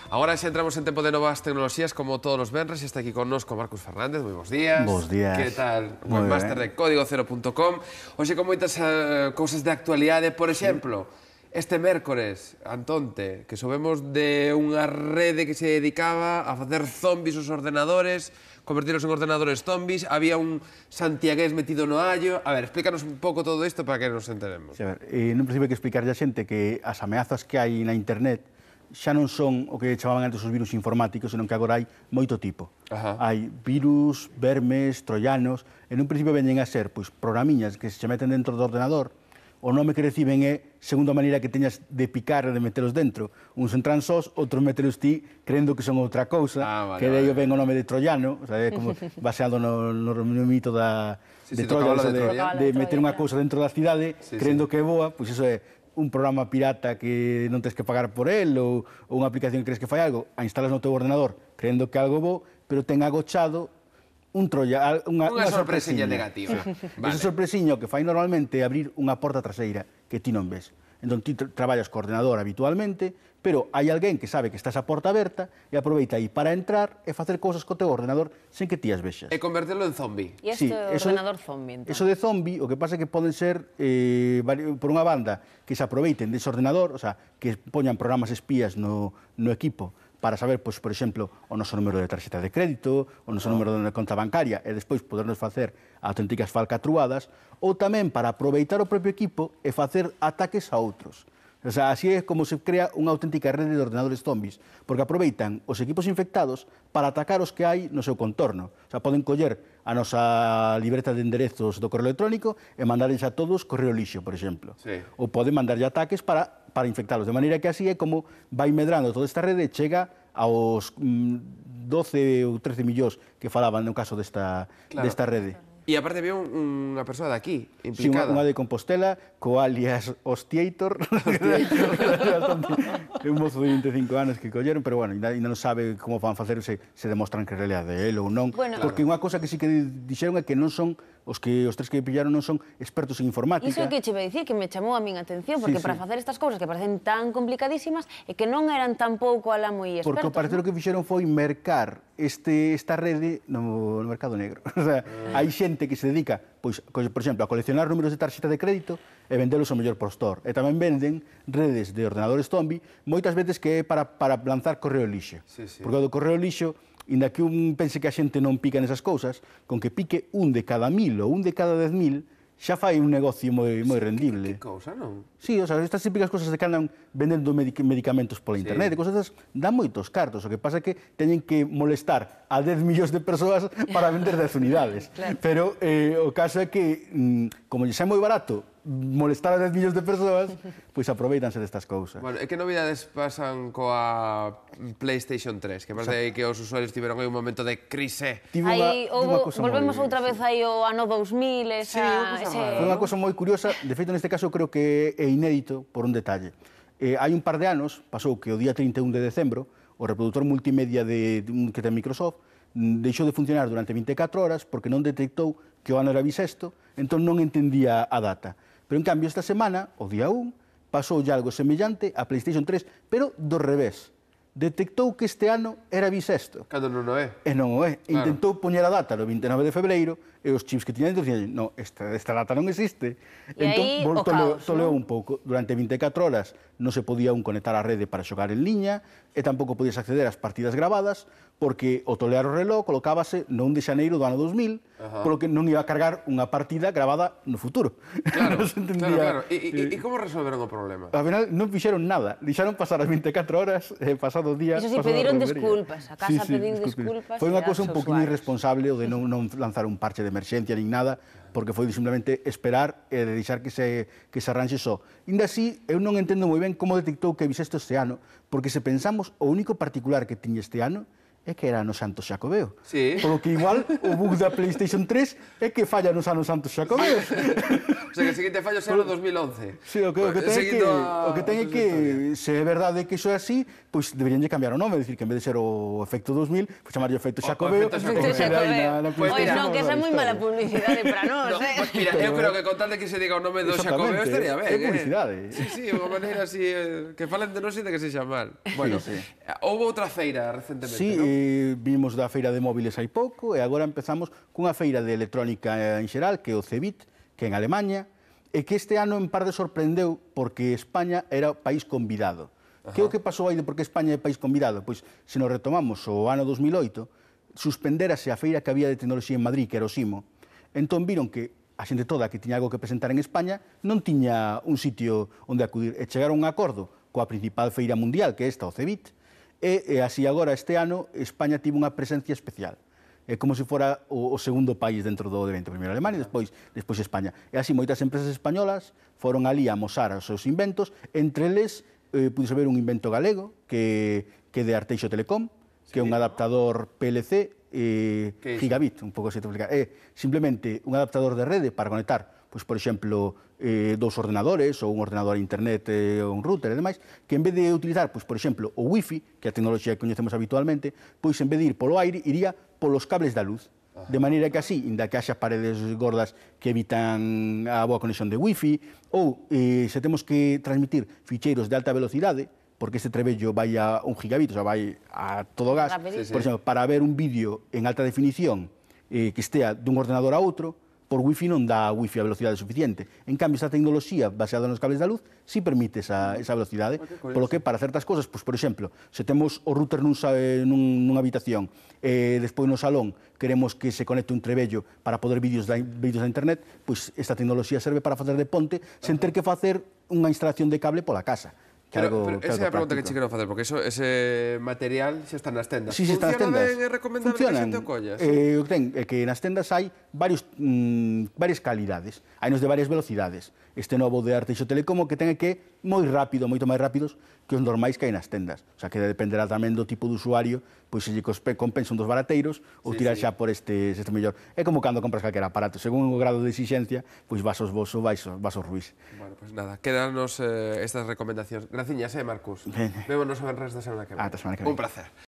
Agora xa entramos en tempo de novas tecnoloxías como todos os venres. Está aquí connosco Marcos Fernández, moi bons días. Bos días. Que tal? Webmaster de código0.com. Hoxe con moitas cousas de actualidade, por exemplo, este mércores, Antonte, que soubemos de unha rede que se dedicaba a facer zombies os ordenadores, convertirlos en ordenadores zombies, había un santiagués metido no allo. A ver, explícanos un pouco todo isto para que nos enteremos. A ver, non principio hai que explicarlle a xente que as ameazas que hai na internet xa non son o que chamaban antes os virus informáticos, senón que agora hai moito tipo. Hai virus, vermes, troianos, e nun principio veñen a ser programiñas que se meten dentro do ordenador. O nome que reciben é segundo a maneira que teñas de picar e de metelos dentro. Uns entran sós, outros metelos ti crendo que son outra cousa, que daí ven o nome de troiano, o sea, é como baseado no mito de Troia, de meter unha cousa dentro da cidade, crendo que é boa, pois iso é un programa pirata que non tens que pagar por el, ou unha aplicación que crees que fai algo, a instalas no teu ordenador crendo que é algo bo, pero ten agochado un troia, unha sorpresiña negativa. Esa sorpresiña o que fai normalmente é abrir unha porta traseira que ti non ves. Entón, ti traballas co ordenador habitualmente, pero hai alguén que sabe que está esa porta aberta e aproveita aí para entrar e facer cousas co teu ordenador sen que ti as vexas. E converterlo en zombi. E este ordenador zombi, entón? Eso de zombi, o que pasa é que poden ser, por unha banda, que se aproveiten dese ordenador, o sea, que poñan programas espías no equipo, para saber, pois, por exemplo, o noso número de tarxeta de crédito, o noso número de conta bancaria, e despois podernos facer auténticas falcatruadas, ou tamén para aproveitar o propio equipo e facer ataques a outros. O sea, así é como se crea unha auténtica rede de ordenadores zombies, porque aproveitan os equipos infectados para atacar os que hai no seu contorno. O sea, poden coller a nosa libreta de enderezos do correo electrónico e mandarles a todos correo lixo, por exemplo. Ou poden mandarlle ataques para infectalos, de maneira que así é como vai medrando toda esta rede e chega aos 12 ou 13 millóns que falaban no caso desta rede. E aparte había unha persoa de aquí implicada. Sí, unha de Compostela, co alias Hostiator. É un mozo de 25 anos que colleron, pero bueno, ainda non sabe como van facer, se demostran que é realidade de él ou non. Porque unha cosa que sí que dixeron é que non son, os tres que pillaron non son expertos en informática. Iso é que che vai dicir, que me chamou a min a atención, porque para facer estas cousas que parecen tan complicadísimas e que non eran tampouco alá moi expertos. Porque o parecer o que fixeron foi mercar esta rede no mercado negro. O sea, hai xente que se dedica, pois, por exemplo, a coleccionar números de tarxeta de crédito e vendelos ao mellor postor. E tamén venden redes de ordenadores zombi, moitas veces que é para lanzar correo lixo. Porque o do correo lixo, inda que un pense que a xente non pica nesas cousas, con que pique un de cada 1000 ou un de cada 10.000, xa fai un negocio moi rendible. Que cousa, non? Sí, o sea, estas típicas cosas de que andan vendendo medicamentos pola internet, cosas desas, dan moitos cartos. O que pasa é que teñen que molestar a 10 millóns de persoas para vender 10 unidades. Pero o caso é que, como xa é moi barato molestar a 10 millóns de persoas, pois aproveitanse destas cousas. Bueno, e que novidades pasan coa PlayStation 3? Que parece que os usuarios tiveron aí un momento de crise. Volvemos outra vez aí ao ano 2000, Foi unha cosa moi curiosa, de feito neste caso creo que é inédito por un detalle. Hai un par de anos, pasou que o día 31 de decembro, o reproductor multimedia que ten Microsoft deixou de funcionar durante 24 horas porque non detectou que o ano era bisexto, entón non entendía a data. Pero, en cambio, esta semana, o día 1, pasou algo semellante a PlayStation 3, pero do revés. Detectou que este ano era bisexto. Cando non o é. E non o é. Intentou poñer a data no 29 de febreiro e os chips que tiñan dentro dicían, non, esta data non existe. E entón, aí toleou un pouco. Durante 24 horas non se podía conectar á rede para xogar en liña e tampouco podías acceder ás partidas grabadas porque o tolear o reloj colocábase no 1 de xaneiro do ano 2000, polo que non iba a cargar unha partida grabada no futuro. Claro. E como resolveron o problema? Ao final non fixeron nada. Deixaron pasar as 24 horas, pasado o día... Iso si, pediron desculpas. A casa pediu desculpas. Foi unha cosa un poquinho irresponsable o de non lanzar un parche de emerxencia nin nada, porque foi simplemente esperar e deixar que se arranxe só. Inda así, eu non entendo moi ben como detectou que bisexto este ano, porque se pensamos, o único particular que tiña este ano é que era no Santos Xacobeo. Sí. Polo que igual o bug da PlayStation 3 é que falla nos anos Santos Xacobeo. O sea, que o seguinte fallo será no 2011. Sí, o que ten é que, se é verdade que iso é así, pois deberían cambiar o nome, decir que en vez de ser o efecto 2000, pois chamarlle o efecto Xacobeo. Efecto Xacobeo. Pois non, que esa é moi mala publicidade para nós, Pues mira, eu creo que con tal de que se diga o nome do Xacobeo estaría ben, é publicidade. Sí, unha maneira así, que falen de nós e de que se xa mal. Bueno, houve outra feira recentemente, Sí, non? vimos da feira de móviles hai pouco e agora empezamos cunha feira de electrónica en xeral, que é o CeBIT, que é en Alemanha, e que este ano en parte sorprendeu porque España era o país convidado. Que é o que pasou aí de porque España é país convidado? Pois, se nos retomamos o ano 2008, suspendérase a feira que había de tecnoloxía en Madrid, que era o SIMO. Entón viron que a xente toda que tiña algo que presentar en España non tiña un sitio onde acudir. E chegaron a un acordo coa principal feira mundial, que é esta, o CeBIT, e así agora este ano España tivo unha presencia especial. É como se fora o segundo país dentro do evento. Primeiro Alemania, despois España. E así moitas empresas españolas foron ali a amosar os seus inventos. Entre eles, pude saber un invento galego que é de Arteixo Telecom, que é un adaptador PLC gigabit, un pouco así te explicar. É simplemente un adaptador de rede para conectar, pois, por exemplo, dous ordenadores ou un ordenador a internet ou un router e demais, que en vez de utilizar, pois, por exemplo, o wifi, que é a tecnoloxía que coñecemos habitualmente, pois en vez de ir polo aire, iría polos cables da luz. De maneira que así, inda que haxa paredes gordas que evitan a boa conexión de wifi, ou se temos que transmitir ficheiros de alta velocidade, porque este trebello vai a 1 gigabit, o sea, vai a todo gas, por exemplo, para ver un vídeo en alta definición que estea dun ordenador a outro, por wifi non dá wifi a velocidade suficiente. En cambio, esta tecnoloxía baseada nos cables da luz sí permite esa velocidade, polo que para certas cosas, pois, por exemplo, se temos o router nunha habitación e despois no salón queremos que se conecte un trebello para poder vídeos da internet, pois esta tecnoloxía serve para facer de ponte sen ter que facer unha instalación de cable pola casa. Pero esa é a pregunta que che quero facer, porque ese material xa está nas tendas. Sí, está nas tendas. Funciona ben? É recomendable que a xente o colla? Que nas tendas hai varias calidades. Hai nos de varias velocidades. Este novo de Arteixo Telecomo que ten que moi rápido, moito máis rápidos que os normais que hai nas tendas. O sea, que dependerá tamén do tipo de usuario, pois se lle compensa un dos barateiros ou tirar xa por este mellor. É como cando compras calquera aparato. Según o grado de exigencia, pois vas aos vos ou vas aos ruís. Bueno, pois nada, quédanos estas recomendacións. Graciñas, Marcus. Vémonos o resto da semana que ven. Ata semana que ven. Un placer.